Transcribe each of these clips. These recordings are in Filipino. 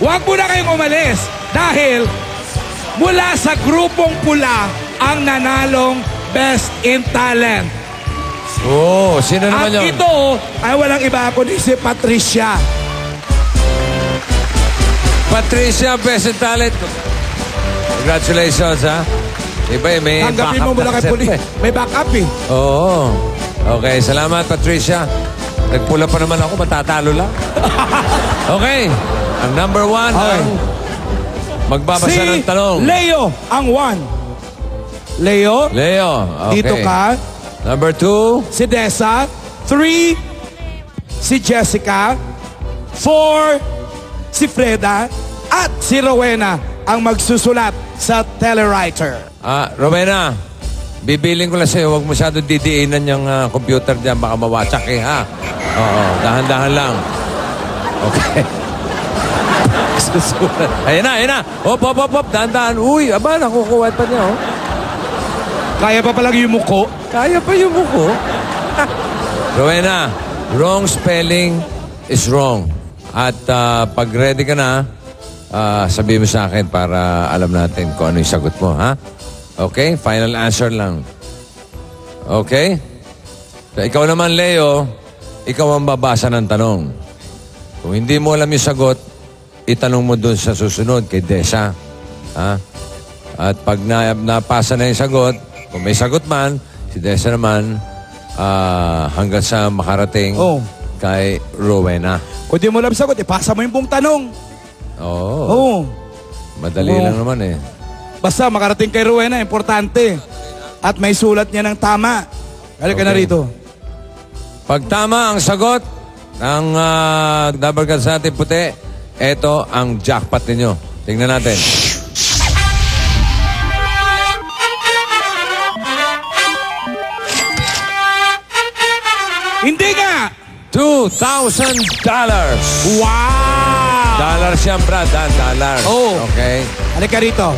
Huwag mo na kayong umalis dahil mula sa grupong pula ang nanalong Best in Talent. Oo, sino naman At yun? ito ay walang iba kundi si Patricia. Patricia, Best in Talent. Congratulations, ha? Iba may Tanggapin mo backup mula kay na Puli. siyempre. May backup eh. Oo. Okay, salamat, Patricia. Nagpula pa naman ako, matatalo lang. Okay, ang number one Okay. ang magbabasa ng tanong. Leo ang one. Leo, Leo, okay. dito ka. Number two, Si Dessa. 3, si Jessica. 4, si Freda. At si Rowena ang magsusulat sa telewriter. Rowena, bibiling ko lang sa'yo, huwag masyadong didiinan yung computer dyan, baka mawatsak eh, ha? Oo, dahan-dahan lang. Okay. Susulat. Ayan na. Hop, dahan-dahan. Uy, aba, nakukuha pa niya, oh. Kaya pa palang yung muko. Kaya pa yung buko. Rowena, wrong spelling is wrong. At pag ready ka na, sabihin mo sa akin para alam natin kung ano yung sagot mo, ha? Okay? Final answer lang. Okay? So, ikaw naman, Leo, ikaw ang babasa ng tanong. Kung hindi mo alam yung sagot, itanong mo dun sa susunod kay Dessa. Ha? At pag napasa na yung sagot, kung may sagot man, si Dessa naman, hanggang sa makarating kay Rowena. Kung di mo alam sagot, ipasa mo yung buong tanong. Oo. Oo. Madali lang naman eh. Basta makarating kay Rowena, importante. At may sulat niya ng tama. Halika na rito. Pag tama ang sagot ng Double Cards natin puti, eto ang jackpot ninyo. Tingnan natin. Hindi nga! $2,000! Wow! Dollars yan, Brad. Dollars. Oh. Okay. Halika rito.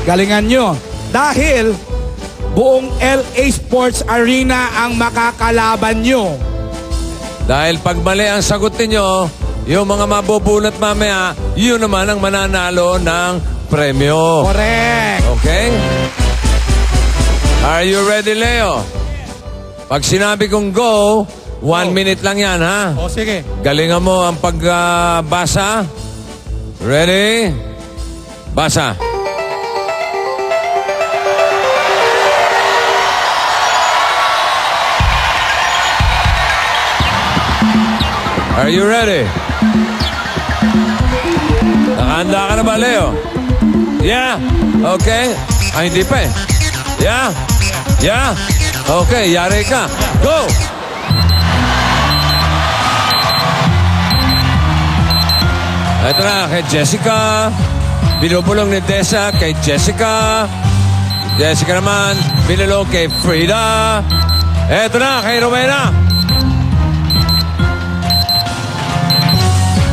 Galingan nyo. Dahil buong LA Sports Arena ang makakalaban nyo. Dahil pag mali ang sagot ninyo, yung mga mabubunot mamaya, yun naman ang mananalo ng premyo. Correct. Okay? Are you ready, Leo? Pag sinabi kong go, 1 minute lang yan, ha? O sige. Galingan mo ang pagbasa. Ready? Basa. Are you ready? Nakahanda ka na ba, Leo? Yeah. Okay. Ay, hindi pa eh. Yeah. Yeah. Okay, yari ka. Go! Ito na, kay Jessica. Binubulong ni Dessa kay Jessica. Jessica naman, binulong kay Frida. Ito na, kay Rowena.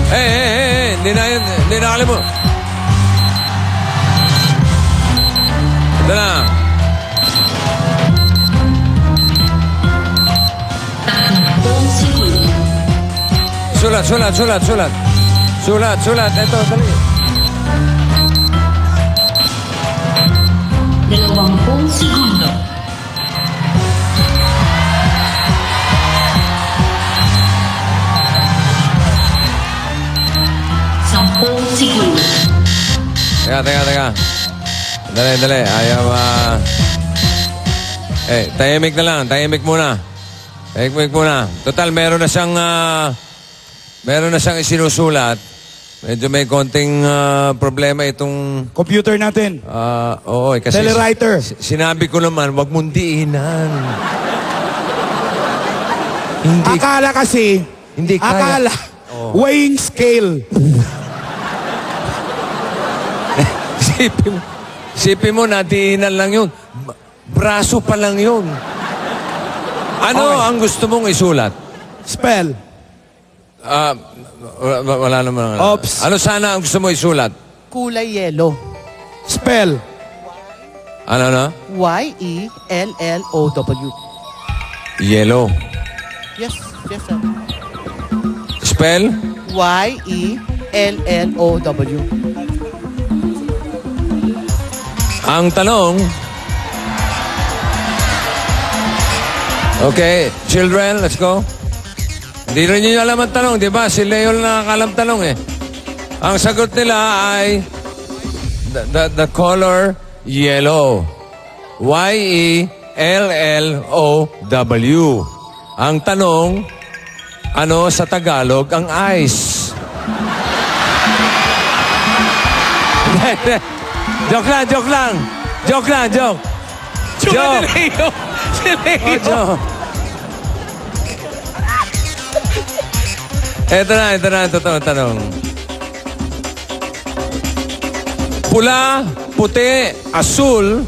Hey, hindi na kalimut. Ito na. Sulat. Ito, dali. 20 segundo. Sampung segundo. Teka. Dali. Ayaw, tahimik na lang. Tahimik muna. Total, meron na siyang isinusulat. Medyo may konting problema itong... Computer natin. Oo, kasi... Telewriter. Sinabi ko naman, wag mong diinan. Hindi. Akala kasi, Hindi kaya. weighing scale. Sipin mo, nadiinan lang yun. Braso pa lang yun. Ano ang gusto mong isulat? Spell. Wala naman. Oops. Ano sana ang gusto mo isulat? Kulay yellow. Spell. Ano? Y-E-L-L-O-W. Yellow. Yes, sir. Spell? Y-E Y-E-L-L-O-W. Ang tanong... Okay, children, let's go. Hindi rin nyo alam ang tanong, di ba? Si Leo lang nakakalam tanong eh. Ang sagot nila ay the color yellow. Y-E-L-L-O-W. Ang tanong, ano sa Tagalog ang ice? Joke lang, joke lang. Joke lang, joke. Joke. Si Leo. Si Leo. Oh, joke. Ito na, totoo tanong. Pula, puti, asul,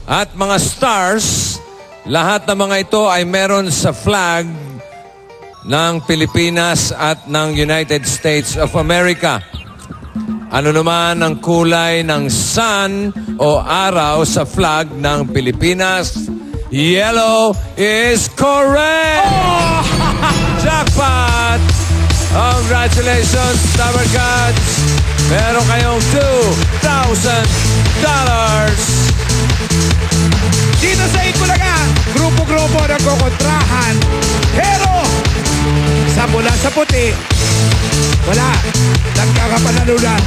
at mga stars, lahat ng mga ito ay meron sa flag ng Pilipinas at ng United States of America. Ano naman ang kulay ng sun o araw sa flag ng Pilipinas? Yellow is correct! Jackpot! Congratulations, Tower Gods! Meron kayong $2,000! Dito sa Ikulaga, grupo-grupo nagkokontrahan. Pero, sa mula sa puti, wala. Nagkakapanalunan.